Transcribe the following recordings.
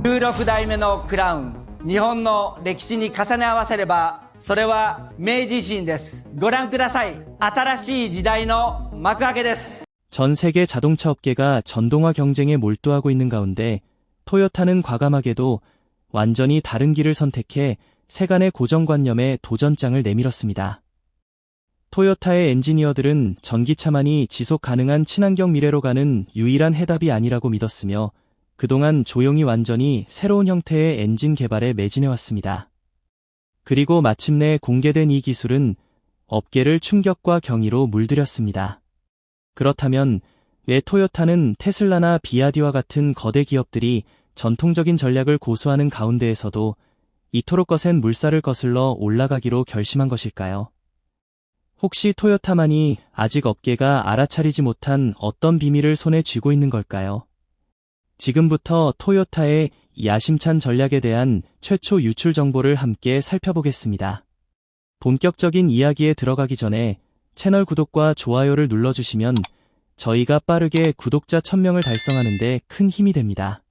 16代目のクラウン、日本の歴史に重ね合わせればそれは明治維新です。ご覧ください。新しい時代の幕開けです。전 세계 자동차 업계가 전동화 경쟁에 몰두하고 있는 가운데 토요타는 과감하게도 완전히 다른 길을 선택해 세간의 고정관념에 도전장을 내밀었습니다. 토요타의 엔지니어들은 전기차만이 지속 가능한 친환경 미래로 가는 유일한 해답이 아니라고 믿었으며 그동안 조용히 완전히 새로운 형태의 엔진 개발에 매진해왔습니다. 그리고 마침내 공개된 이 기술은 업계를 충격과 경이로 물들였습니다. 그렇다면 왜 토요타는 테슬라나 비아디와 같은 거대 기업들이 전통적인 전략을 고수하는 가운데에서도 이토록 거센 물살을 거슬러 올라가기로 결심한 것일까요? 혹시 토요타만이 아직 업계가 알아차리지 못한 어떤 비밀을 손에 쥐고 있는 걸까요? 지금부터 토요타의 야심찬 전략에 대한 최초 유출 정보를 함께 살펴보겠습니다. 본격적인 이야기에 들어가기 전에 채널 구독과 좋아요를 눌러주시면 저희가 빠르게 구독자 1000명을 달성하는 데 큰 힘이 됩니다.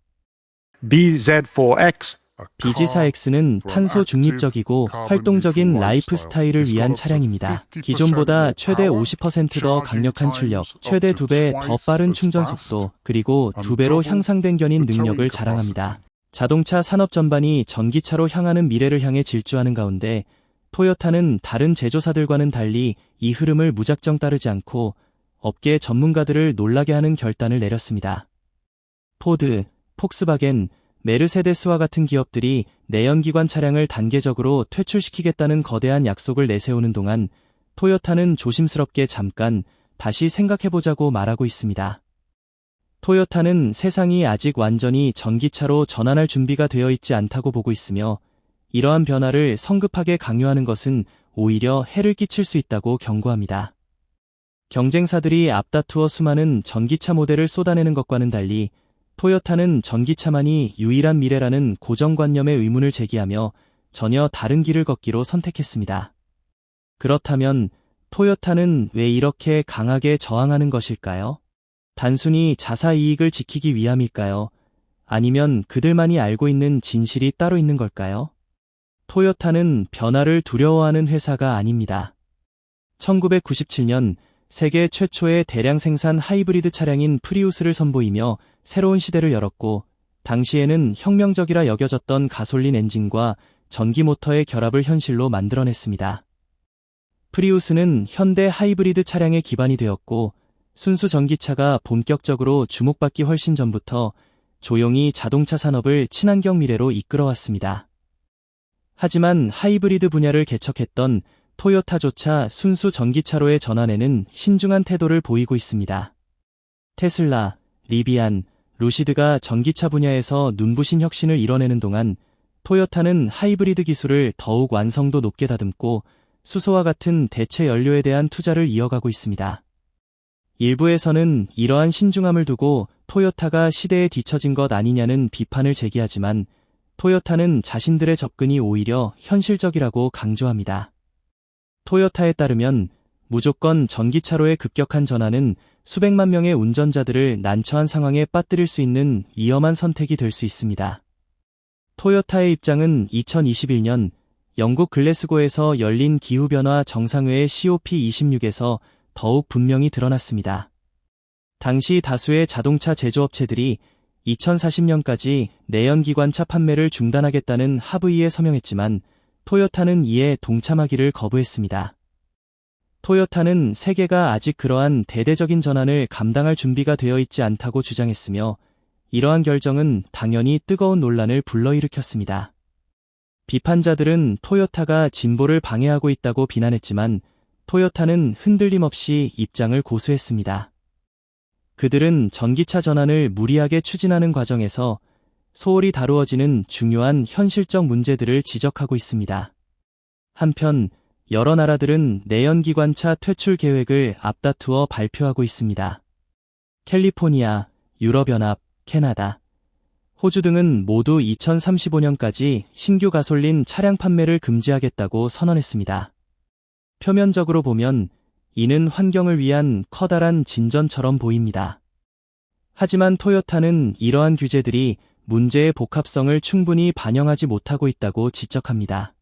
BZ4X BZ4X는 탄소 중립적이고 활동적인 라이프 스타일을 위한 차량입니다. 기존보다 최대 50% 더 강력한 출력, 최대 2배 더 빠른 충전 속도, 그리고 2배로 향상된 견인 능력을 자랑합니다. 자동차 산업 전반이 전기차로 향하는 미래를 향해 질주하는 가운데 토요타는 다른 제조사들과는 달리 이 흐름을 무작정 따르지 않고 업계 전문가들을 놀라게 하는 결단을 내렸습니다. 포드, 폭스바겐, 메르세데스와 같은 기업들이 내연기관 차량을 단계적으로 퇴출시키겠다는 거대한 약속을 내세우는 동안 토요타는 조심스럽게 잠깐 다시 생각해보자고 말하고 있습니다. 토요타는 세상이 아직 완전히 전기차로 전환할 준비가 되어 있지 않다고 보고 있으며 이러한 변화를 성급하게 강요하는 것은 오히려 해를 끼칠 수 있다고 경고합니다. 경쟁사들이 앞다투어 수많은 전기차 모델을 쏟아내는 것과는 달리 토요타는 전기차만이 유일한 미래라는 고정관념의 의문을 제기하며 전혀 다른 길을 걷기로 선택했습니다. 그렇다면 토요타는 왜 이렇게 강하게 저항하는 것일까요? 단순히 자사 이익을 지키기 위함일까요? 아니면 그들만이 알고 있는 진실이 따로 있는 걸까요? 토요타는 변화를 두려워하는 회사가 아닙니다. 1997년 세계 최초의 대량 생산 하이브리드 차량인 프리우스를 선보이며 새로운 시대를 열었고 당시에는 혁명적이라 여겨졌던 가솔린 엔진과 전기 모터의 결합을 현실로 만들어냈습니다. 프리우스는 현대 하이브리드 차량의 기반이 되었고 순수 전기차가 본격적으로 주목받기 훨씬 전부터 조용히 자동차 산업을 친환경 미래로 이끌어왔습니다. 하지만 하이브리드 분야를 개척했던 토요타조차 순수 전기차로의 전환에는 신중한 태도를 보이고 있습니다. 테슬라, 리비안, 루시드가 전기차 분야에서 눈부신 혁신을 이뤄내는 동안 토요타는 하이브리드 기술을 더욱 완성도 높게 다듬고 수소와 같은 대체 연료에 대한 투자를 이어가고 있습니다. 일부에서는 이러한 신중함을 두고 토요타가 시대에 뒤처진 것 아니냐는 비판을 제기하지만 토요타는 자신들의 접근이 오히려 현실적이라고 강조합니다. 토요타에 따르면 무조건 전기차로의 급격한 전환은 수백만 명의 운전자들을 난처한 상황에 빠뜨릴 수 있는 위험한 선택이 될 수 있습니다. 토요타의 입장은 2021년 영국 글래스고에서 열린 기후변화 정상회의 COP26에서 더욱 분명히 드러났습니다. 당시 다수의 자동차 제조업체들이 2040년까지 내연기관차 판매를 중단하겠다는 합의에 서명했지만 토요타는 이에 동참하기를 거부했습니다. 토요타는 세계가 아직 그러한 대대적인 전환을 감당할 준비가 되어 있지 않다고 주장했으며 이러한 결정은 당연히 뜨거운 논란을 불러일으켰습니다. 비판자들은 토요타가 진보를 방해하고 있다고 비난했지만 토요타는 흔들림 없이 입장을 고수했습니다. 그들은 전기차 전환을 무리하게 추진하는 과정에서 소홀히 다루어지는 중요한 현실적 문제들을 지적하고 있습니다. 한편 여러 나라들은 내연기관차 퇴출 계획을 앞다투어 발표하고 있습니다. 캘리포니아, 유럽연합, 캐나다, 호주 등은 모두 2035년까지 신규 가솔린 차량 판매를 금지하겠다고 선언했습니다. 표면적으로 보면 이는 환경을 위한 커다란 진전처럼 보입니다. 하지만 토요타는 이러한 규제들이 문제의 복합성을 충분히 반영하지 못하고 있다고 지적합니다.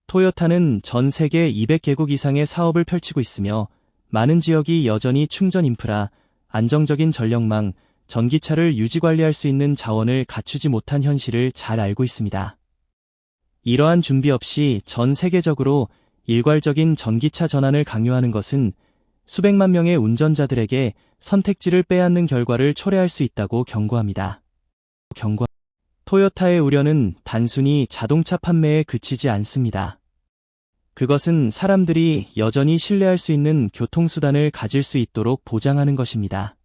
토요타는 전 세계 200개국 이상의 사업을 펼치고 있으며 많은 지역이 여전히 충전 인프라, 안정적인 전력망, 전기차를 유지 관리할 수 있는 자원을 갖추지 못한 현실을 잘 알고 있습니다. 이러한 준비 없이 전 세계적으로 일괄적인 전기차 전환을 강요하는 것은 수백만 명의 운전자들에게 선택지를 빼앗는 결과를 초래할 수 있다고 경고합니다. 토요타의 우려는 단순히 자동차 판매에 그치지 않습니다. 그것은 사람들이 여전히 신뢰할 수 있는 교통수단을 가질 수 있도록 보장하는 것입니다.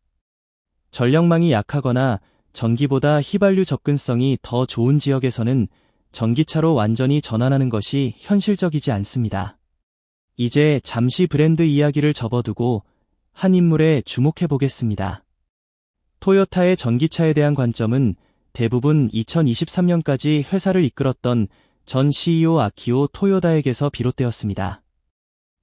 전력망이 약하거나 전기보다 휘발유 접근성이 더 좋은 지역에서는 전기차로 완전히 전환하는 것이 현실적이지 않습니다. 이제 잠시 브랜드 이야기를 접어두고 한 인물에 주목해 보겠습니다. 토요타의 전기차에 대한 관점은 대부분 2023년까지 회사를 이끌었던 전 CEO 아키오 토요다에게서 비롯되었습니다.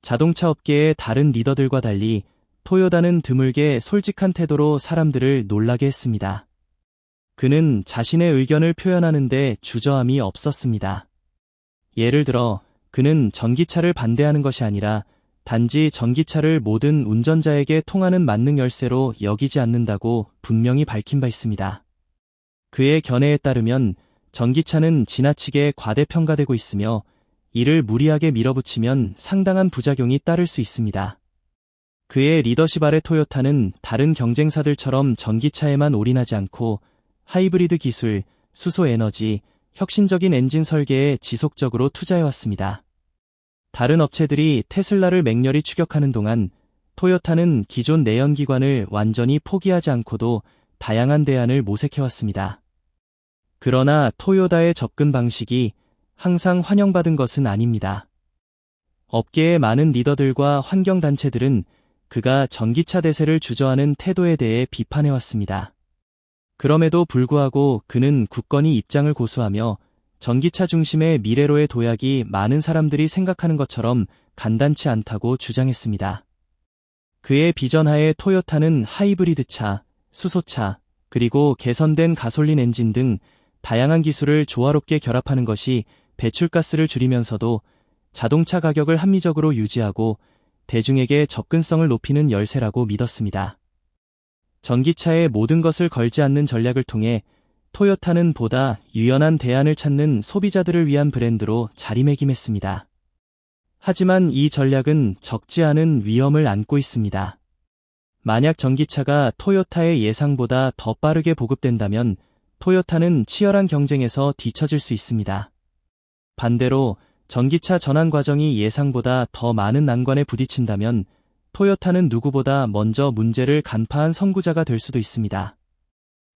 자동차 업계의 다른 리더들과 달리 토요다는 드물게 솔직한 태도로 사람들을 놀라게 했습니다. 그는 자신의 의견을 표현하는데 주저함이 없었습니다. 예를 들어 그는 전기차를 반대하는 것이 아니라 단지 전기차를 모든 운전자에게 통하는 만능 열쇠로 여기지 않는다고 분명히 밝힌 바 있습니다. 그의 견해에 따르면 전기차는 지나치게 과대평가되고 있으며 이를 무리하게 밀어붙이면 상당한 부작용이 따를 수 있습니다. 그의 리더십 아래 토요타는 다른 경쟁사들처럼 전기차에만 올인하지 않고 하이브리드 기술, 수소 에너지, 혁신적인 엔진 설계에 지속적으로 투자해왔습니다. 다른 업체들이 테슬라를 맹렬히 추격하는 동안 토요타는 기존 내연기관을 완전히 포기하지 않고도 다양한 대안을 모색해왔습니다. 그러나 토요다의 접근 방식이 항상 환영받은 것은 아닙니다. 업계의 많은 리더들과 환경단체들은 그가 전기차 대세를 주저하는 태도에 대해 비판해왔습니다. 그럼에도 불구하고 그는 굳건히 입장을 고수하며 전기차 중심의 미래로의 도약이 많은 사람들이 생각하는 것처럼 간단치 않다고 주장했습니다. 그의 비전 하에 토요타는 하이브리드차, 수소차, 그리고 개선된 가솔린 엔진 등 다양한 기술을 조화롭게 결합하는 것이 배출가스를 줄이면서도 자동차 가격을 합리적으로 유지하고 대중에게 접근성을 높이는 열쇠라고 믿었습니다. 전기차에 모든 것을 걸지 않는 전략을 통해 토요타는 보다 유연한 대안을 찾는 소비자들을 위한 브랜드로 자리매김했습니다. 하지만 이 전략은 적지 않은 위험을 안고 있습니다. 만약 전기차가 토요타의 예상보다 더 빠르게 보급된다면 토요타는 치열한 경쟁에서 뒤처질 수 있습니다. 반대로 전기차 전환 과정이 예상보다 더 많은 난관에 부딪힌다면 토요타는 누구보다 먼저 문제를 간파한 선구자가 될 수도 있습니다.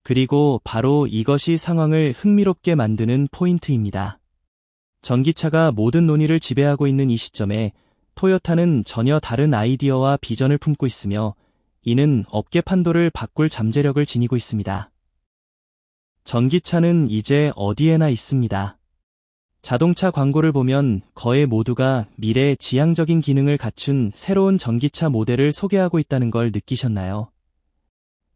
그리고 바로 이것이 상황을 흥미롭게 만드는 포인트입니다. 전기차가 모든 논의를 지배하고 있는 이 시점에 토요타는 전혀 다른 아이디어와 비전을 품고 있으며 이는 업계 판도를 바꿀 잠재력을 지니고 있습니다. 전기차는 이제 어디에나 있습니다. 자동차 광고를 보면 거의 모두가 미래 지향적인 기능을 갖춘 새로운 전기차 모델을 소개하고 있다는 걸 느끼셨나요?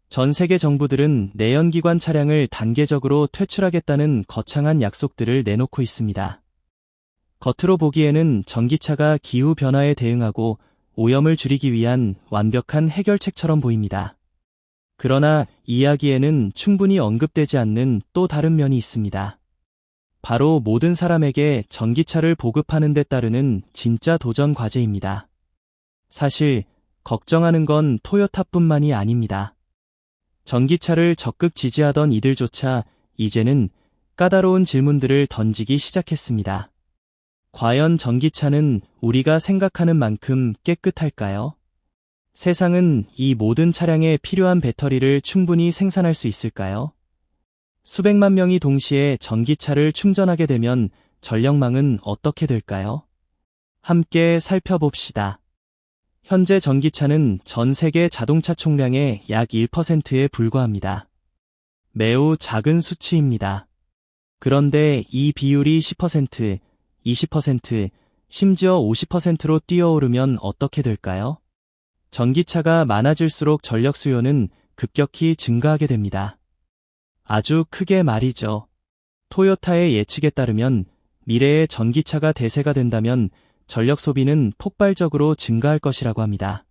전 세계 정부들은 내연기관 차량을 단계적으로 퇴출하겠다는 거창한 약속들을 내놓고 있습니다. 겉으로 보기에는 전기차가 기후변화에 대응하고 오염을 줄이기 위한 완벽한 해결책처럼 보입니다. 그러나 이야기에는 충분히 언급되지 않는 또 다른 면이 있습니다. 바로 모든 사람에게 전기차를 보급하는 데 따르는 진짜 도전 과제입니다. 사실 걱정하는 건 토요타뿐만이 아닙니다. 전기차를 적극 지지하던 이들조차 이제는 까다로운 질문들을 던지기 시작했습니다. 과연 전기차는 우리가 생각하는 만큼 깨끗할까요? 세상은 이 모든 차량에 필요한 배터리를 충분히 생산할 수 있을까요? 수백만 명이 동시에 전기차를 충전하게 되면 전력망은 어떻게 될까요? 함께 살펴봅시다. 현재 전기차는 전 세계 자동차 총량의 약 1%에 불과합니다. 매우 작은 수치입니다. 그런데 이 비율이 10%, 20%, 심지어 50%로 뛰어오르면 어떻게 될까요? 전기차가 많아질수록 전력 수요는 급격히 증가하게 됩니다. 아주 크게 말이죠. 토요타의 예측에 따르면 미래에 전기차가 대세가 된다면 전력 소비는 폭발적으로 증가할 것이라고 합니다.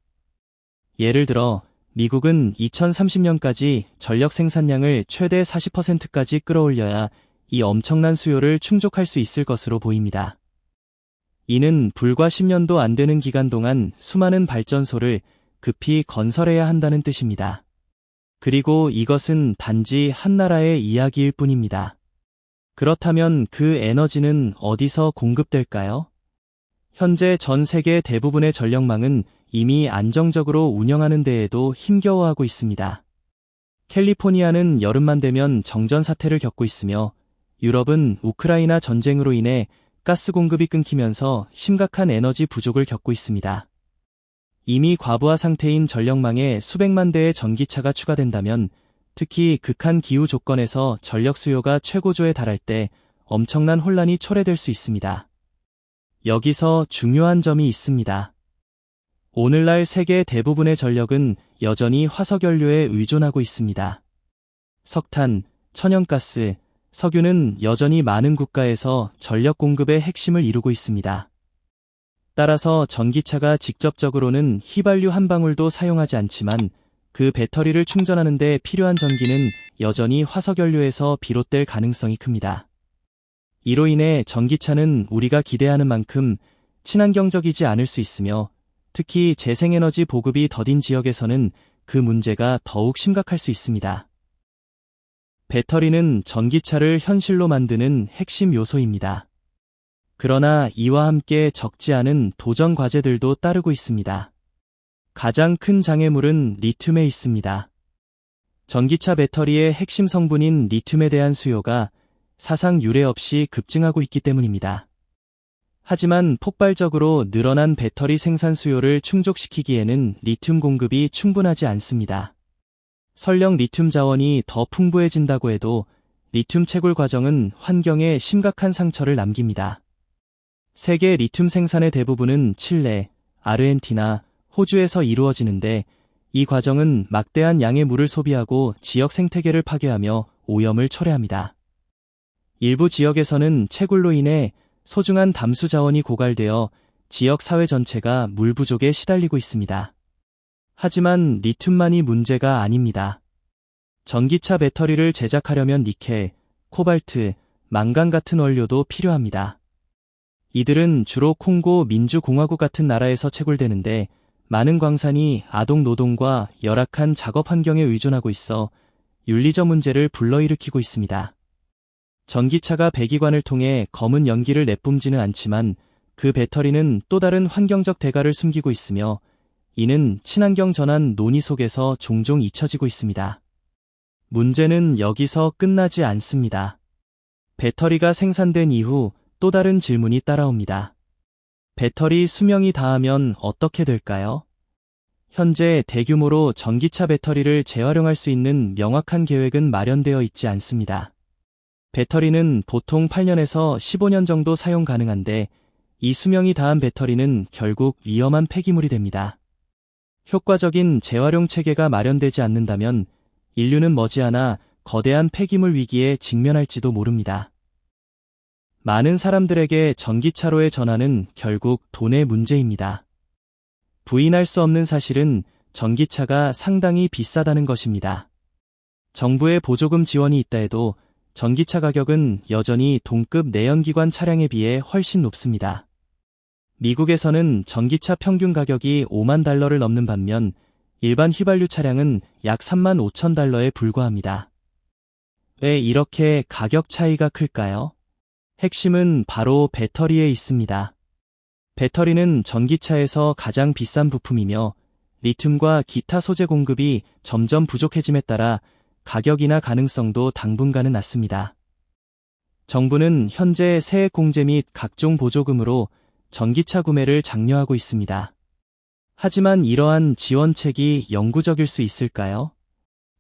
예를 들어 미국은 2030년까지 전력 생산량을 최대 40%까지 끌어올려야 이 엄청난 수요를 충족할 수 있을 것으로 보입니다. 이는 불과 10년도 안 되는 기간 동안 수많은 발전소를 급히 건설해야 한다는 뜻입니다. 그리고 이것은 단지 한 나라의 이야기일 뿐입니다. 그렇다면 그 에너지는 어디서 공급될까요? 현재 전 세계 대부분의 전력망은 이미 안정적으로 운영하는 데에도 힘겨워하고 있습니다. 캘리포니아는 여름만 되면 정전 사태를 겪고 있으며 유럽은 우크라이나 전쟁으로 인해 가스 공급이 끊기면서 심각한 에너지 부족을 겪고 있습니다. 이미 과부하 상태인 전력망에 수백만 대의 전기차가 추가된다면 특히 극한 기후 조건에서 전력 수요가 최고조에 달할 때 엄청난 혼란이 초래될 수 있습니다. 여기서 중요한 점이 있습니다. 오늘날 세계 대부분의 전력은 여전히 화석연료에 의존하고 있습니다. 석탄, 천연가스, 석유는 여전히 많은 국가에서 전력 공급의 핵심을 이루고 있습니다. 따라서 전기차가 직접적으로는 휘발유 한 방울도 사용하지 않지만 그 배터리를 충전하는 데 필요한 전기는 여전히 화석연료에서 비롯될 가능성이 큽니다. 이로 인해 전기차는 우리가 기대하는 만큼 친환경적이지 않을 수 있으며 특히 재생에너지 보급이 더딘 지역에서는 그 문제가 더욱 심각할 수 있습니다. 배터리는 전기차를 현실로 만드는 핵심 요소입니다. 그러나 이와 함께 적지 않은 도전 과제들도 따르고 있습니다. 가장 큰 장애물은 리튬에 있습니다. 전기차 배터리의 핵심 성분인 리튬에 대한 수요가 사상 유례 없이 급증하고 있기 때문입니다. 하지만 폭발적으로 늘어난 배터리 생산 수요를 충족시키기에는 리튬 공급이 충분하지 않습니다. 설령 리튬 자원이 더 풍부해진다고 해도 리튬 채굴 과정은 환경에 심각한 상처를 남깁니다. 세계 리튬 생산의 대부분은 칠레, 아르헨티나, 호주에서 이루어지는데 이 과정은 막대한 양의 물을 소비하고 지역 생태계를 파괴하며 오염을 초래합니다. 일부 지역에서는 채굴로 인해 소중한 담수 자원이 고갈되어 지역 사회 전체가 물 부족에 시달리고 있습니다. 하지만 리튬만이 문제가 아닙니다. 전기차 배터리를 제작하려면 니켈, 코발트, 망간 같은 원료도 필요합니다. 이들은 주로 콩고 민주공화국 같은 나라에서 채굴되는데 많은 광산이 아동 노동과 열악한 작업 환경에 의존하고 있어 윤리적 문제를 불러일으키고 있습니다. 전기차가 배기관을 통해 검은 연기를 내뿜지는 않지만 그 배터리는 또 다른 환경적 대가를 숨기고 있으며 이는 친환경 전환 논의 속에서 종종 잊혀지고 있습니다. 문제는 여기서 끝나지 않습니다. 배터리가 생산된 이후 또 다른 질문이 따라옵니다. 배터리 수명이 다하면 어떻게 될까요? 현재 대규모로 전기차 배터리를 재활용할 수 있는 명확한 계획은 마련되어 있지 않습니다. 배터리는 보통 8년에서 15년 정도 사용 가능한데 이 수명이 다한 배터리는 결국 위험한 폐기물이 됩니다. 효과적인 재활용 체계가 마련되지 않는다면 인류는 머지않아 거대한 폐기물 위기에 직면할지도 모릅니다. 많은 사람들에게 전기차로의 전환은 결국 돈의 문제입니다. 부인할 수 없는 사실은 전기차가 상당히 비싸다는 것입니다. 정부의 보조금 지원이 있다 해도 전기차 가격은 여전히 동급 내연기관 차량에 비해 훨씬 높습니다. 미국에서는 전기차 평균 가격이 5만 달러를 넘는 반면 일반 휘발유 차량은 약 3만 5천 달러에 불과합니다. 왜 이렇게 가격 차이가 클까요? 핵심은 바로 배터리에 있습니다. 배터리는 전기차에서 가장 비싼 부품이며 리튬과 기타 소재 공급이 점점 부족해짐에 따라 가격이나 가능성도 당분간은 낮습니다. 정부는 현재 세액 공제 및 각종 보조금으로 전기차 구매를 장려하고 있습니다. 하지만 이러한 지원책이 영구적일 수 있을까요?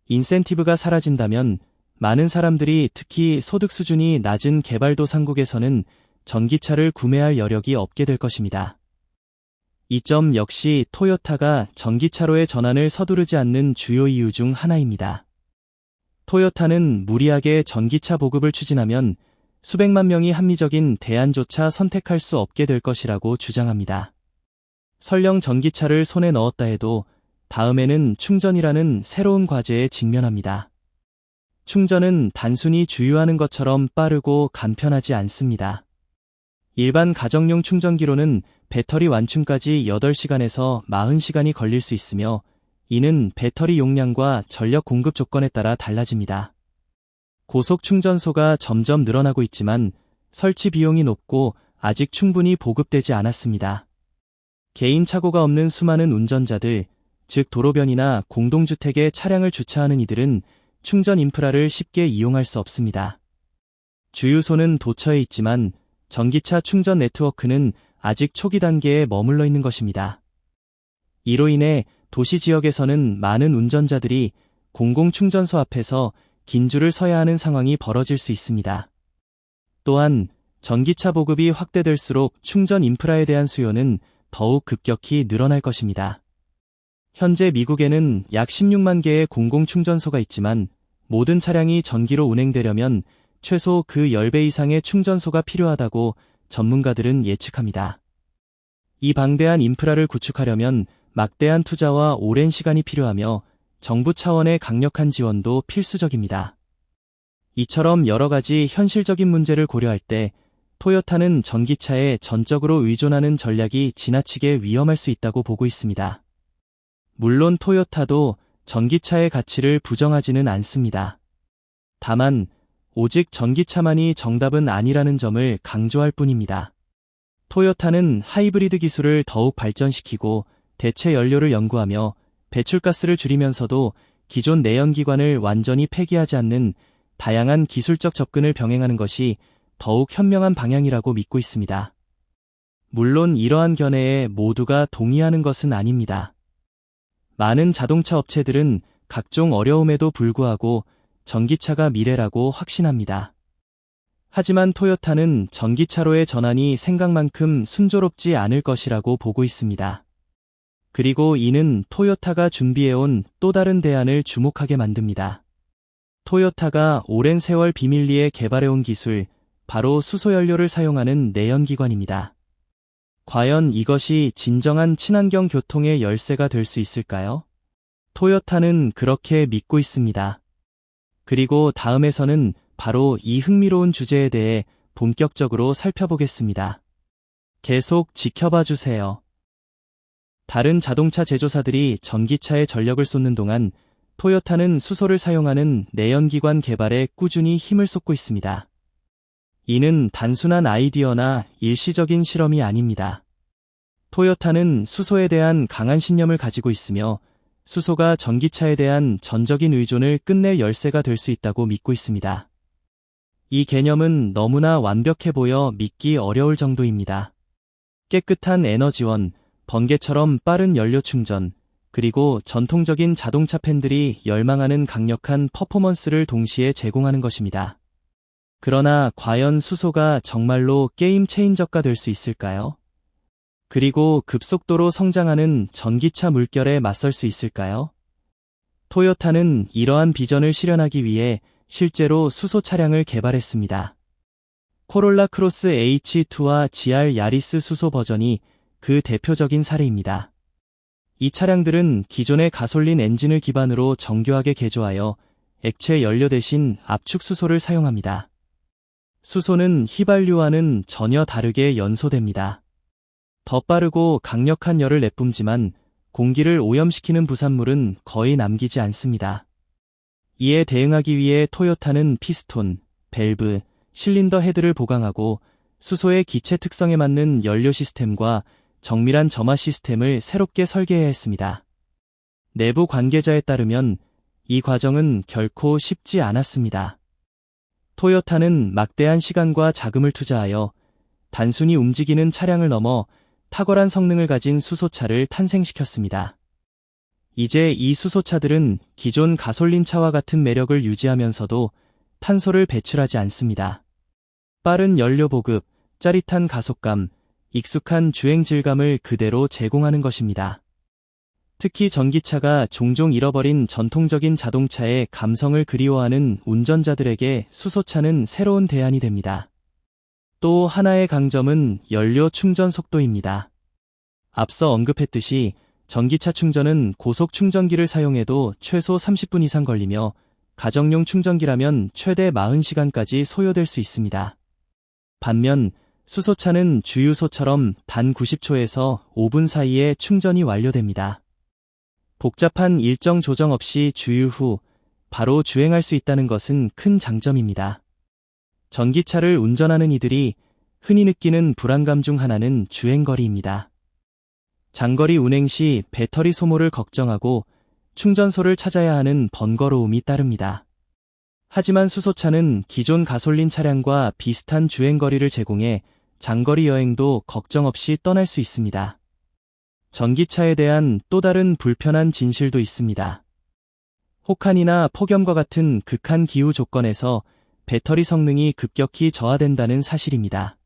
인센티브가 사라진다면 많은 사람들이 특히 소득 수준이 낮은 개발도상국에서는 전기차를 구매할 여력이 없게 될 것입니다. 이 점 역시 토요타가 전기차로의 전환을 서두르지 않는 주요 이유 중 하나입니다. 토요타는 무리하게 전기차 보급을 추진하면 수백만 명이 합리적인 대안조차 선택할 수 없게 될 것이라고 주장합니다. 설령 전기차를 손에 넣었다 해도 다음에는 충전이라는 새로운 과제에 직면합니다. 충전은 단순히 주유하는 것처럼 빠르고 간편하지 않습니다. 일반 가정용 충전기로는 배터리 완충까지 8시간에서 40시간이 걸릴 수 있으며 이는 배터리 용량과 전력 공급 조건에 따라 달라집니다. 고속 충전소가 점점 늘어나고 있지만 설치 비용이 높고 아직 충분히 보급되지 않았습니다. 개인차고가 없는 수많은 운전자들, 즉 도로변이나 공동주택에 차량을 주차하는 이들은 충전 인프라를 쉽게 이용할 수 없습니다. 주유소는 도처에 있지만 전기차 충전 네트워크는 아직 초기 단계에 머물러 있는 것입니다. 이로 인해 도시 지역에서는 많은 운전자들이 공공충전소 앞에서 긴 줄을 서야 하는 상황이 벌어질 수 있습니다. 또한 전기차 보급이 확대될수록 충전 인프라에 대한 수요는 더욱 급격히 늘어날 것입니다. 현재 미국에는 약 16만 개의 공공충전소가 있지만 모든 차량이 전기로 운행되려면 최소 그 10배 이상의 충전소가 필요하다고 전문가들은 예측합니다. 이 방대한 인프라를 구축하려면 막대한 투자와 오랜 시간이 필요하며 정부 차원의 강력한 지원도 필수적입니다. 이처럼 여러 가지 현실적인 문제를 고려할 때 토요타는 전기차에 전적으로 의존하는 전략이 지나치게 위험할 수 있다고 보고 있습니다. 물론 토요타도 전기차의 가치를 부정하지는 않습니다. 다만 오직 전기차만이 정답은 아니라는 점을 강조할 뿐입니다. 토요타는 하이브리드 기술을 더욱 발전시키고 대체 연료를 연구하며 배출가스를 줄이면서도 기존 내연기관을 완전히 폐기하지 않는 다양한 기술적 접근을 병행하는 것이 더욱 현명한 방향이라고 믿고 있습니다. 물론 이러한 견해에 모두가 동의하는 것은 아닙니다. 많은 자동차 업체들은 각종 어려움에도 불구하고 전기차가 미래라고 확신합니다. 하지만 토요타는 전기차로의 전환이 생각만큼 순조롭지 않을 것이라고 보고 있습니다. 그리고 이는 토요타가 준비해온 또 다른 대안을 주목하게 만듭니다. 토요타가 오랜 세월 비밀리에 개발해온 기술, 바로 수소연료를 사용하는 내연기관입니다. 과연 이것이 진정한 친환경 교통의 열쇠가 될 수 있을까요? 토요타는 그렇게 믿고 있습니다. 그리고 다음에서는 바로 이 흥미로운 주제에 대해 본격적으로 살펴보겠습니다. 계속 지켜봐 주세요. 다른 자동차 제조사들이 전기차에 전력을 쏟는 동안 토요타는 수소를 사용하는 내연기관 개발에 꾸준히 힘을 쏟고 있습니다. 이는 단순한 아이디어나 일시적인 실험이 아닙니다. 토요타는 수소에 대한 강한 신념을 가지고 있으며 수소가 전기차에 대한 전적인 의존을 끝낼 열쇠가 될 수 있다고 믿고 있습니다. 이 개념은 너무나 완벽해 보여 믿기 어려울 정도입니다. 깨끗한 에너지원, 번개처럼 빠른 연료 충전, 그리고 전통적인 자동차 팬들이 열망하는 강력한 퍼포먼스를 동시에 제공하는 것입니다. 그러나 과연 수소가 정말로 게임 체인저가 될 수 있을까요? 그리고 급속도로 성장하는 전기차 물결에 맞설 수 있을까요? 토요타는 이러한 비전을 실현하기 위해 실제로 수소 차량을 개발했습니다. 코롤라 크로스 H2와 GR 야리스 수소 버전이 그 대표적인 사례입니다. 이 차량들은 기존의 가솔린 엔진을 기반으로 정교하게 개조하여 액체 연료 대신 압축 수소를 사용합니다. 수소는 휘발유와는 전혀 다르게 연소됩니다. 더 빠르고 강력한 열을 내뿜지만 공기를 오염시키는 부산물은 거의 남기지 않습니다. 이에 대응하기 위해 토요타는 피스톤, 밸브, 실린더 헤드를 보강하고 수소의 기체 특성에 맞는 연료 시스템과 정밀한 점화 시스템을 새롭게 설계해야 했습니다. 내부 관계자에 따르면 이 과정은 결코 쉽지 않았습니다. 토요타는 막대한 시간과 자금을 투자하여 단순히 움직이는 차량을 넘어 탁월한 성능을 가진 수소차를 탄생시켰습니다. 이제 이 수소차들은 기존 가솔린차와 같은 매력을 유지하면서도 탄소를 배출하지 않습니다. 빠른 연료 보급, 짜릿한 가속감, 익숙한 주행 질감을 그대로 제공하는 것입니다. 특히 전기차가 종종 잃어버린 전통적인 자동차의 감성을 그리워하는 운전자들에게 수소차는 새로운 대안이 됩니다. 또 하나의 강점은 연료 충전 속도입니다. 앞서 언급했듯이 전기차 충전은 고속 충전기를 사용해도 최소 30분 이상 걸리며 가정용 충전기라면 최대 40시간까지 소요될 수 있습니다. 반면 수소차는 주유소처럼 단 90초에서 5분 사이에 충전이 완료됩니다. 복잡한 일정 조정 없이 주유 후 바로 주행할 수 있다는 것은 큰 장점입니다. 전기차를 운전하는 이들이 흔히 느끼는 불안감 중 하나는 주행거리입니다. 장거리 운행 시 배터리 소모를 걱정하고 충전소를 찾아야 하는 번거로움이 따릅니다. 하지만 수소차는 기존 가솔린 차량과 비슷한 주행거리를 제공해 장거리 여행도 걱정 없이 떠날 수 있습니다. 전기차에 대한 또 다른 불편한 진실도 있습니다. 혹한이나 폭염과 같은 극한 기후 조건에서 배터리 성능이 급격히 저하된다는 사실입니다.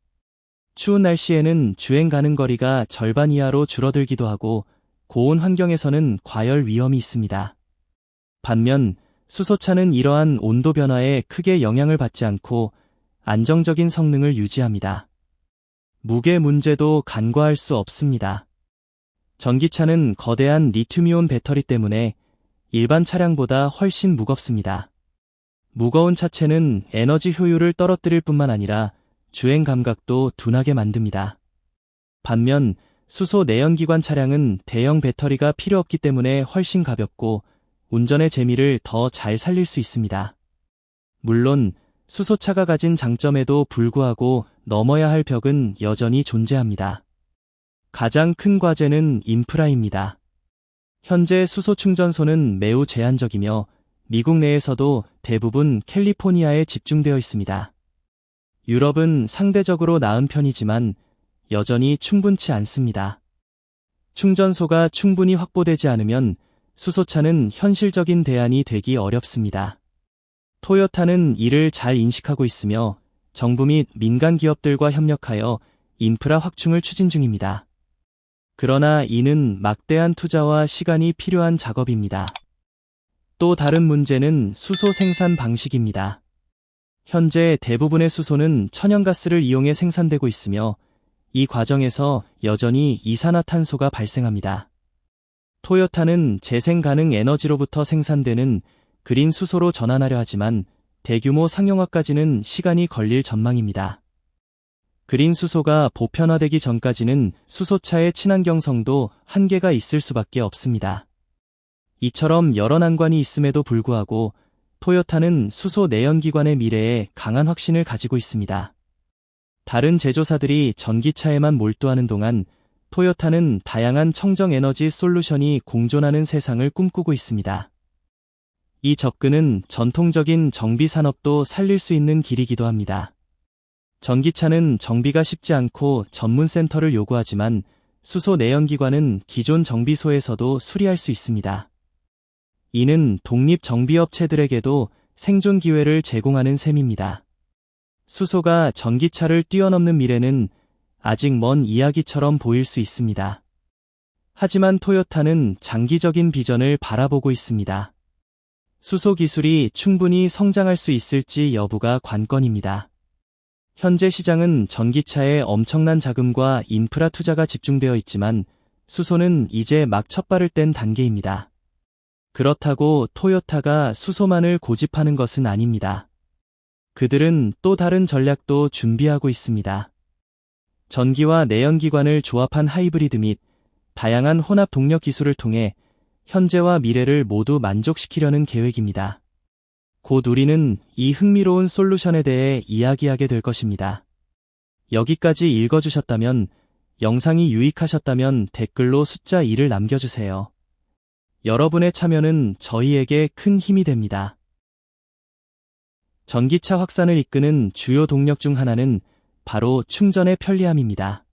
추운 날씨에는 주행 가능 거리가 절반 이하로 줄어들기도 하고 고온 환경에서는 과열 위험이 있습니다. 반면 수소차는 이러한 온도 변화에 크게 영향을 받지 않고 안정적인 성능을 유지합니다. 무게 문제도 간과할 수 없습니다. 전기차는 거대한 리튬이온 배터리 때문에 일반 차량보다 훨씬 무겁습니다. 무거운 차체는 에너지 효율을 떨어뜨릴 뿐만 아니라 주행 감각도 둔하게 만듭니다. 반면 수소 내연기관 차량은 대형 배터리가 필요 없기 때문에 훨씬 가볍고 운전의 재미를 더 잘 살릴 수 있습니다. 물론 수소차가 가진 장점에도 불구하고 넘어야 할 벽은 여전히 존재합니다. 가장 큰 과제는 인프라입니다. 현재 수소 충전소는 매우 제한적이며 미국 내에서도 대부분 캘리포니아에 집중되어 있습니다. 유럽은 상대적으로 나은 편이지만 여전히 충분치 않습니다. 충전소가 충분히 확보되지 않으면 수소차는 현실적인 대안이 되기 어렵습니다. 토요타는 이를 잘 인식하고 있으며 정부 및 민간 기업들과 협력하여 인프라 확충을 추진 중입니다. 그러나 이는 막대한 투자와 시간이 필요한 작업입니다. 또 다른 문제는 수소 생산 방식입니다. 현재 대부분의 수소는 천연가스를 이용해 생산되고 있으며 이 과정에서 여전히 이산화탄소가 발생합니다. 토요타는 재생 가능 에너지로부터 생산되는 그린 수소로 전환하려 하지만 대규모 상용화까지는 시간이 걸릴 전망입니다. 그린 수소가 보편화되기 전까지는 수소차의 친환경성도 한계가 있을 수밖에 없습니다. 이처럼 여러 난관이 있음에도 불구하고 토요타는 수소 내연기관의 미래에 강한 확신을 가지고 있습니다. 다른 제조사들이 전기차에만 몰두하는 동안 토요타는 다양한 청정에너지 솔루션이 공존하는 세상을 꿈꾸고 있습니다. 이 접근은 전통적인 정비 산업도 살릴 수 있는 길이기도 합니다. 전기차는 정비가 쉽지 않고 전문센터를 요구하지만 수소 내연기관은 기존 정비소에서도 수리할 수 있습니다. 이는 독립 정비업체들에게도 생존 기회를 제공하는 셈입니다. 수소가 전기차를 뛰어넘는 미래는 아직 먼 이야기처럼 보일 수 있습니다. 하지만 토요타는 장기적인 비전을 바라보고 있습니다. 수소 기술이 충분히 성장할 수 있을지 여부가 관건입니다. 현재 시장은 전기차에 엄청난 자금과 인프라 투자가 집중되어 있지만 수소는 이제 막 첫발을 뗀 단계입니다. 그렇다고 토요타가 수소만을 고집하는 것은 아닙니다. 그들은 또 다른 전략도 준비하고 있습니다. 전기와 내연기관을 조합한 하이브리드 및 다양한 혼합 동력 기술을 통해 현재와 미래를 모두 만족시키려는 계획입니다. 곧 우리는 이 흥미로운 솔루션에 대해 이야기하게 될 것입니다. 여기까지 읽어주셨다면, 영상이 유익하셨다면 댓글로 숫자 2를 남겨주세요. 여러분의 참여는 저희에게 큰 힘이 됩니다. 전기차 확산을 이끄는 주요 동력 중 하나는 바로 충전의 편리함입니다.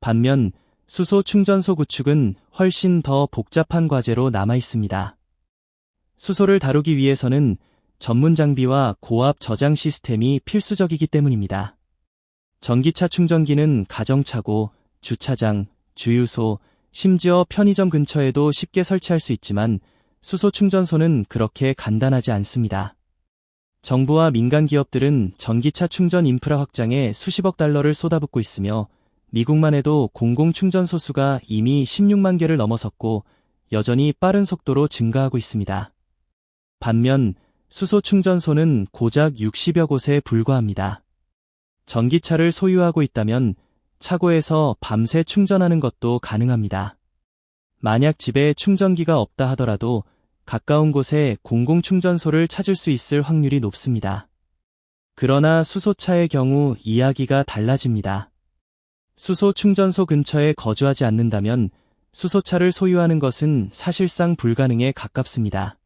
반면 수소 충전소 구축은 훨씬 더 복잡한 과제로 남아 있습니다. 수소를 다루기 위해서는 전문 장비와 고압 저장 시스템이 필수적이기 때문입니다. 전기차 충전기는 가정차고, 주차장, 주유소, 심지어 편의점 근처에도 쉽게 설치할 수 있지만 수소 충전소는 그렇게 간단하지 않습니다. 정부와 민간 기업들은 전기차 충전 인프라 확장에 수십억 달러를 쏟아붓고 있으며 미국만 해도 공공충전소 수가 이미 16만 개를 넘어섰고 여전히 빠른 속도로 증가하고 있습니다. 반면 수소 충전소는 고작 60여 곳에 불과합니다. 전기차를 소유하고 있다면 차고에서 밤새 충전하는 것도 가능합니다. 만약 집에 충전기가 없다 하더라도 가까운 곳에 공공충전소를 찾을 수 있을 확률이 높습니다. 그러나 수소차의 경우 이야기가 달라집니다. 수소 충전소 근처에 거주하지 않는다면 수소차를 소유하는 것은 사실상 불가능에 가깝습니다.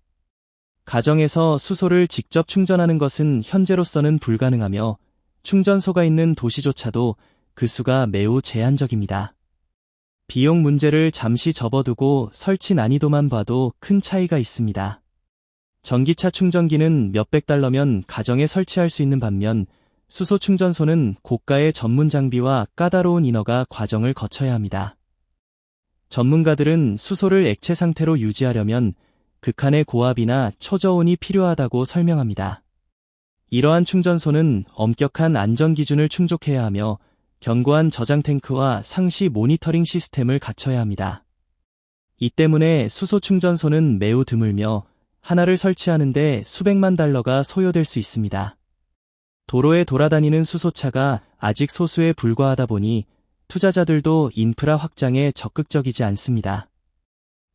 가정에서 수소를 직접 충전하는 것은 현재로서는 불가능하며 충전소가 있는 도시조차도 그 수가 매우 제한적입니다. 비용 문제를 잠시 접어두고 설치 난이도만 봐도 큰 차이가 있습니다. 전기차 충전기는 몇백 달러면 가정에 설치할 수 있는 반면 수소 충전소는 고가의 전문 장비와 까다로운 인허가 과정을 거쳐야 합니다. 전문가들은 수소를 액체 상태로 유지하려면 극한의 고압이나 초저온이 필요하다고 설명합니다. 이러한 충전소는 엄격한 안전 기준을 충족해야 하며 견고한 저장 탱크와 상시 모니터링 시스템을 갖춰야 합니다. 이 때문에 수소 충전소는 매우 드물며 하나를 설치하는데 수백만 달러가 소요될 수 있습니다. 도로에 돌아다니는 수소차가 아직 소수에 불과하다 보니 투자자들도 인프라 확장에 적극적이지 않습니다.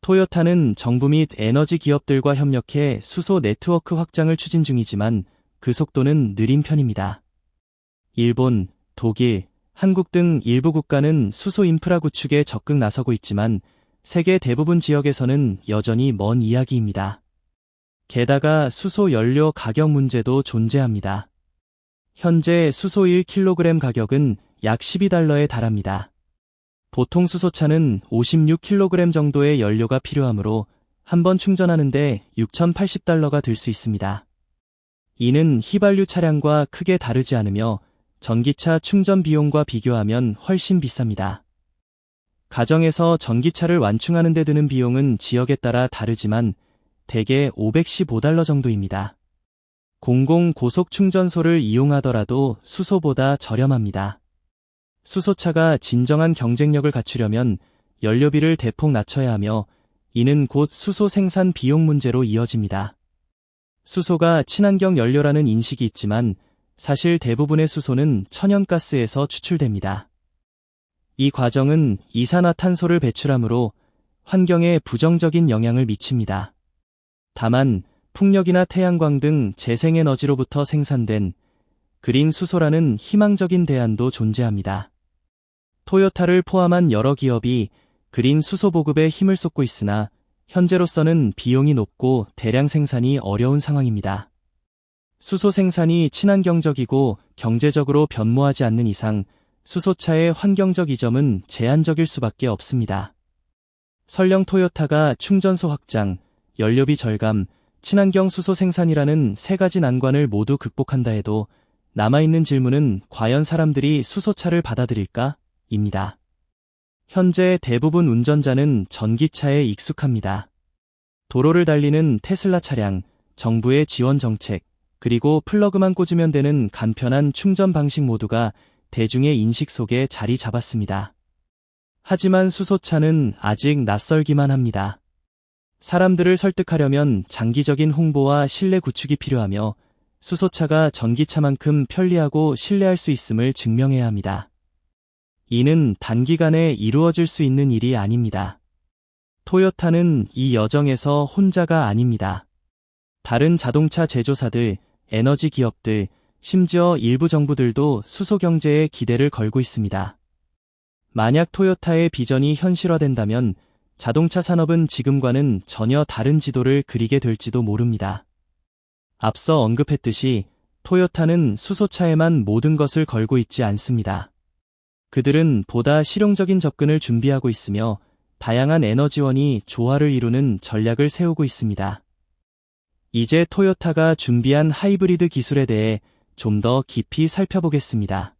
토요타는 정부 및 에너지 기업들과 협력해 수소 네트워크 확장을 추진 중이지만 그 속도는 느린 편입니다. 일본, 독일, 한국 등 일부 국가는 수소 인프라 구축에 적극 나서고 있지만 세계 대부분 지역에서는 여전히 먼 이야기입니다. 게다가 수소 연료 가격 문제도 존재합니다. 현재 수소 1kg 가격은 약 12달러에 달합니다. 보통 수소차는 56kg 정도의 연료가 필요하므로 한 번 충전하는데 6,080달러가 들 수 있습니다. 이는 휘발유 차량과 크게 다르지 않으며 전기차 충전 비용과 비교하면 훨씬 비쌉니다. 가정에서 전기차를 완충하는 데 드는 비용은 지역에 따라 다르지만 대개 515달러 정도입니다. 공공 고속 충전소를 이용하더라도 수소보다 저렴합니다. 수소차가 진정한 경쟁력을 갖추려면 연료비를 대폭 낮춰야 하며 이는 곧 수소 생산 비용 문제로 이어집니다. 수소가 친환경 연료라는 인식이 있지만 사실 대부분의 수소는 천연가스에서 추출됩니다. 이 과정은 이산화탄소를 배출하므로 환경에 부정적인 영향을 미칩니다. 다만 풍력이나 태양광 등 재생에너지로부터 생산된 그린 수소라는 희망적인 대안도 존재합니다. 토요타를 포함한 여러 기업이 그린 수소 보급에 힘을 쏟고 있으나 현재로서는 비용이 높고 대량 생산이 어려운 상황입니다. 수소 생산이 친환경적이고 경제적으로 변모하지 않는 이상 수소차의 환경적 이점은 제한적일 수밖에 없습니다. 설령 토요타가 충전소 확장, 연료비 절감, 친환경 수소 생산이라는 세 가지 난관을 모두 극복한다 해도 남아있는 질문은 과연 사람들이 수소차를 받아들일까? 입니다. 현재 대부분 운전자는 전기차에 익숙합니다. 도로를 달리는 테슬라 차량, 정부의 지원 정책, 그리고 플러그만 꽂으면 되는 간편한 충전 방식 모두가 대중의 인식 속에 자리 잡았습니다. 하지만 수소차는 아직 낯설기만 합니다. 사람들을 설득하려면 장기적인 홍보와 신뢰 구축이 필요하며 수소차가 전기차만큼 편리하고 신뢰할 수 있음을 증명해야 합니다. 이는 단기간에 이루어질 수 있는 일이 아닙니다. 토요타는 이 여정에서 혼자가 아닙니다. 다른 자동차 제조사들, 에너지 기업들, 심지어 일부 정부들도 수소 경제에 기대를 걸고 있습니다. 만약 토요타의 비전이 현실화된다면 자동차 산업은 지금과는 전혀 다른 지도를 그리게 될지도 모릅니다. 앞서 언급했듯이 토요타는 수소차에만 모든 것을 걸고 있지 않습니다. 그들은 보다 실용적인 접근을 준비하고 있으며 다양한 에너지원이 조화를 이루는 전략을 세우고 있습니다. 이제 토요타가 준비한 하이브리드 기술에 대해 좀 더 깊이 살펴보겠습니다.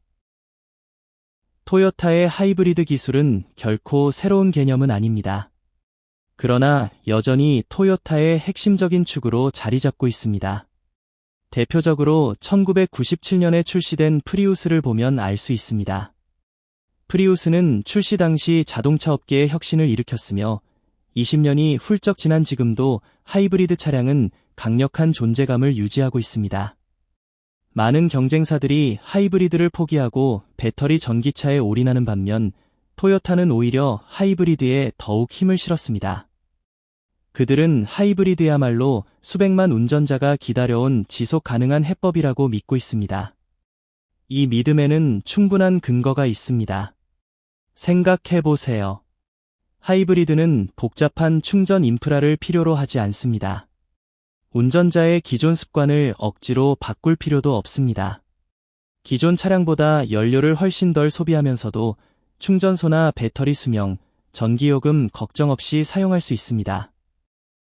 토요타의 하이브리드 기술은 결코 새로운 개념은 아닙니다. 그러나 여전히 토요타의 핵심적인 축으로 자리 잡고 있습니다. 대표적으로 1997년에 출시된 프리우스를 보면 알 수 있습니다. 프리우스는 출시 당시 자동차 업계의 혁신을 일으켰으며 20년이 훌쩍 지난 지금도 하이브리드 차량은 강력한 존재감을 유지하고 있습니다. 많은 경쟁사들이 하이브리드를 포기하고 배터리 전기차에 올인하는 반면 토요타는 오히려 하이브리드에 더욱 힘을 실었습니다. 그들은 하이브리드야말로 수백만 운전자가 기다려온 지속 가능한 해법이라고 믿고 있습니다. 이 믿음에는 충분한 근거가 있습니다. 생각해보세요. 하이브리드는 복잡한 충전 인프라를 필요로 하지 않습니다. 운전자의 기존 습관을 억지로 바꿀 필요도 없습니다. 기존 차량보다 연료를 훨씬 덜 소비하면서도 충전소나 배터리 수명, 전기요금 걱정 없이 사용할 수 있습니다.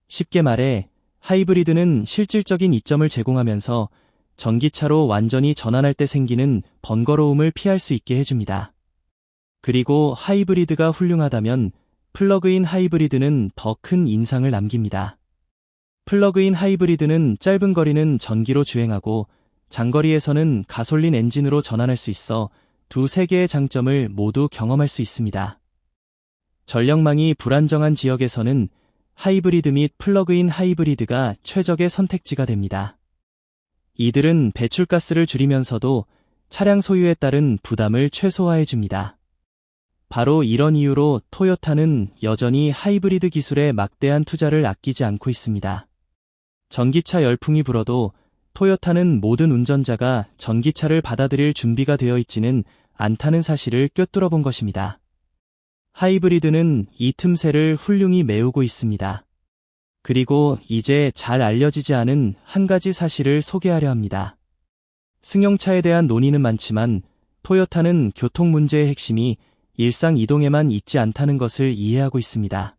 쉽게 말해 하이브리드는 실질적인 이점을 제공하면서 전기차로 완전히 전환할 때 생기는 번거로움을 피할 수 있게 해줍니다. 그리고 하이브리드가 훌륭하다면 플러그인 하이브리드는 더 큰 인상을 남깁니다. 플러그인 하이브리드는 짧은 거리는 전기로 주행하고 장거리에서는 가솔린 엔진으로 전환할 수 있어 두세 개의 장점을 모두 경험할 수 있습니다. 전력망이 불안정한 지역에서는 하이브리드 및 플러그인 하이브리드가 최적의 선택지가 됩니다. 이들은 배출가스를 줄이면서도 차량 소유에 따른 부담을 최소화해 줍니다. 바로 이런 이유로 토요타는 여전히 하이브리드 기술에 막대한 투자를 아끼지 않고 있습니다. 전기차 열풍이 불어도 토요타는 모든 운전자가 전기차를 받아들일 준비가 되어 있지는 않다는 사실을 꿰뚫어 본 것입니다. 하이브리드는 이 틈새를 훌륭히 메우고 있습니다. 그리고 이제 잘 알려지지 않은 한 가지 사실을 소개하려 합니다. 승용차에 대한 논의는 많지만 토요타는 교통 문제의 핵심이 일상 이동에만 있지 않다는 것을 이해하고 있습니다.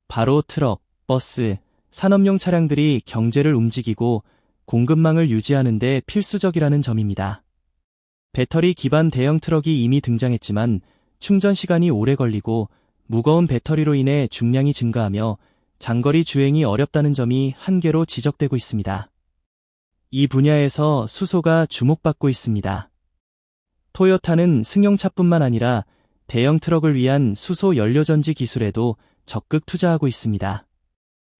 바로 트럭, 버스, 산업용 차량들이 경제를 움직이고 공급망을 유지하는 데 필수적이라는 점입니다. 배터리 기반 대형 트럭이 이미 등장했지만 충전 시간이 오래 걸리고 무거운 배터리로 인해 중량이 증가하며 장거리 주행이 어렵다는 점이 한계로 지적되고 있습니다. 이 분야에서 수소가 주목받고 있습니다. 토요타는 승용차뿐만 아니라 대형 트럭을 위한 수소 연료전지 기술에도 적극 투자하고 있습니다.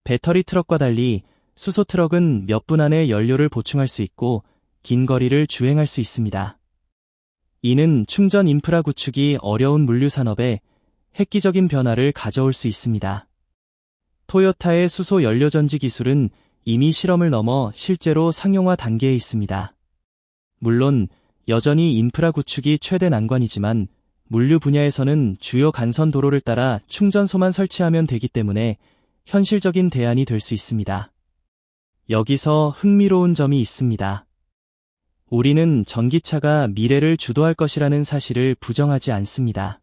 배터리 트럭과 달리 수소 트럭은 몇 분 안에 연료를 보충할 수 있고 긴 거리를 주행할 수 있습니다. 이는 충전 인프라 구축이 어려운 물류 산업에 획기적인 변화를 가져올 수 있습니다. 토요타의 수소 연료전지 기술은 이미 실험을 넘어 실제로 상용화 단계에 있습니다. 물론 여전히 인프라 구축이 최대 난관이지만 물류 분야에서는 주요 간선 도로를 따라 충전소만 설치하면 되기 때문에 현실적인 대안이 될 수 있습니다. 여기서 흥미로운 점이 있습니다. 우리는 전기차가 미래를 주도할 것이라는 사실을 부정하지 않습니다.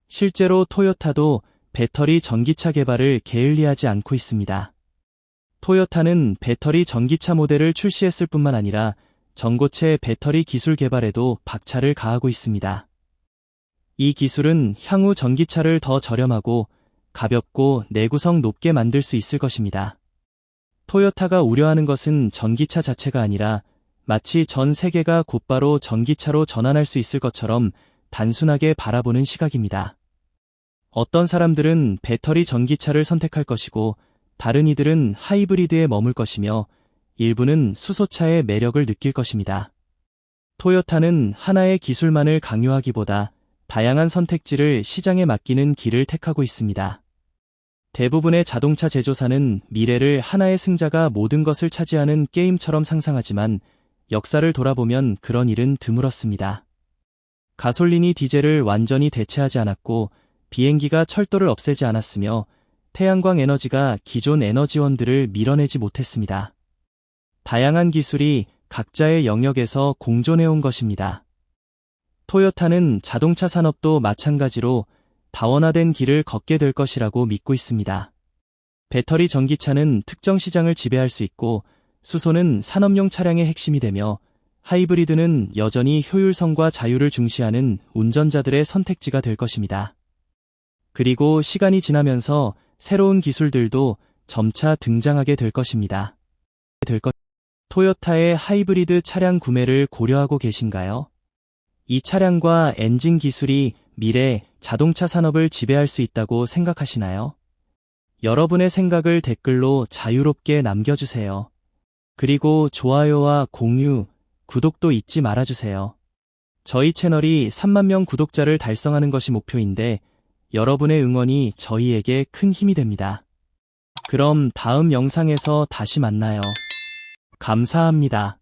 실제로 토요타도 배터리 전기차 개발을 게을리하지 않고 있습니다. 토요타는 배터리 전기차 모델을 출시했을 뿐만 아니라 전고체 배터리 기술 개발에도 박차를 가하고 있습니다. 이 기술은 향후 전기차를 더 저렴하고 가볍고 내구성 높게 만들 수 있을 것입니다. 토요타가 우려하는 것은 전기차 자체가 아니라 마치 전 세계가 곧바로 전기차로 전환할 수 있을 것처럼 단순하게 바라보는 시각입니다. 어떤 사람들은 배터리 전기차를 선택할 것이고 다른 이들은 하이브리드에 머물 것이며 일부는 수소차의 매력을 느낄 것입니다. 토요타는 하나의 기술만을 강요하기보다 다양한 선택지를 시장에 맡기는 길을 택하고 있습니다. 대부분의 자동차 제조사는 미래를 하나의 승자가 모든 것을 차지하는 게임처럼 상상하지만 역사를 돌아보면 그런 일은 드물었습니다. 가솔린이 디젤을 완전히 대체하지 않았고 비행기가 철도를 없애지 않았으며 태양광 에너지가 기존 에너지원들을 밀어내지 못했습니다. 다양한 기술이 각자의 영역에서 공존해온 것입니다. 토요타는 자동차 산업도 마찬가지로 다원화된 길을 걷게 될 것이라고 믿고 있습니다. 배터리 전기차는 특정 시장을 지배할 수 있고 수소는 산업용 차량의 핵심이 되며 하이브리드는 여전히 효율성과 자유를 중시하는 운전자들의 선택지가 될 것입니다. 그리고 시간이 지나면서 새로운 기술들도 점차 등장하게 될 것입니다. 토요타의 하이브리드 차량 구매를 고려하고 계신가요? 이 차량과 엔진 기술이 미래 자동차 산업을 지배할 수 있다고 생각하시나요? 여러분의 생각을 댓글로 자유롭게 남겨주세요. 그리고 좋아요와 공유, 구독도 잊지 말아주세요. 저희 채널이 3만 명 구독자를 달성하는 것이 목표인데 여러분의 응원이 저희에게 큰 힘이 됩니다. 그럼 다음 영상에서 다시 만나요. 감사합니다.